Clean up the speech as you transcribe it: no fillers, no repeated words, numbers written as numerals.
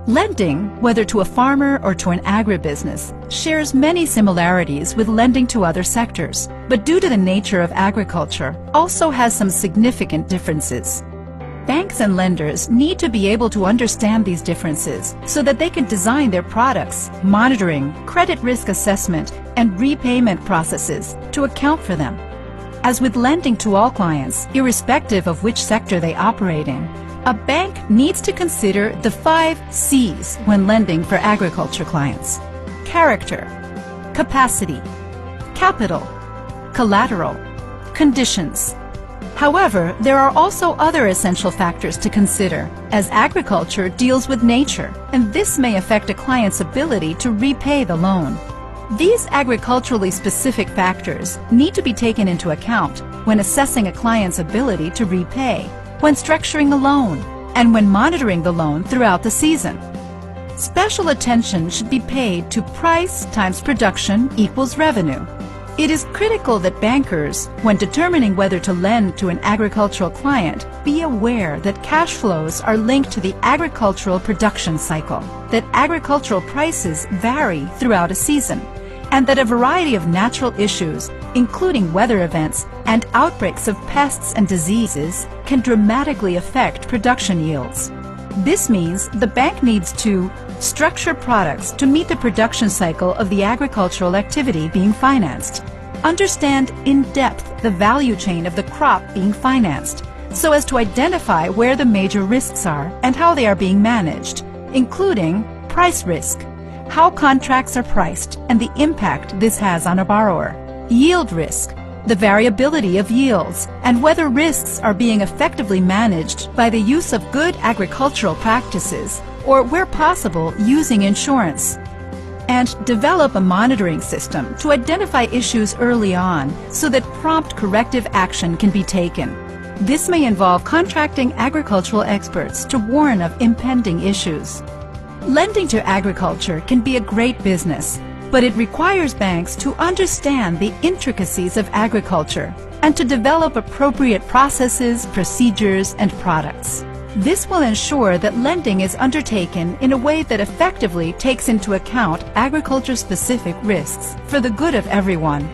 Lending, whether to a farmer or to an agribusiness, shares many similarities with lending to other sectors, but due to the nature of agriculture, also has some significant differences. Banks and lenders need to be able to understand these differences so that they can design their products, monitoring, credit risk assessment, and repayment processes to account for them. As with lending to all clients, irrespective of which sector they operate in, a bank needs to consider the 5 C's when lending for agriculture clients: character, capacity, capital, collateral, conditions. However, there are also other essential factors to consider, as agriculture deals with nature, and this may affect a client's ability to repay the loan. These agriculturally specific factors need to be taken into account when assessing a client's ability to repay, when structuring a loan, and when monitoring the loan throughout the season. Special attention should be paid to price times production equals revenue. It is critical that bankers, when determining whether to lend to an agricultural client, be aware that cash flows are linked to the agricultural production cycle, that agricultural prices vary throughout a season, and that a variety of natural issues, including weather events and outbreaks of pests and diseases, can dramatically affect production yields. This means the bank needs to structure products to meet the production cycle of the agricultural activity being financed, understand in depth the value chain of the crop being financed, so as to identify where the major risks are and how they are being managed, including price risk, how contracts are priced and the impact this has on a borrower, yield risk, the variability of yields, and whether risks are being effectively managed by the use of good agricultural practices, or where possible, using insurance. And develop a monitoring system to identify issues early on so that prompt corrective action can be taken. This may involve contracting agricultural experts to warn of impending issues. Lending to agriculture can be a great business, but it requires banks to understand the intricacies of agriculture and to develop appropriate processes, procedures, and products. This will ensure that lending is undertaken in a way that effectively takes into account agriculture-specific risks for the good of everyone.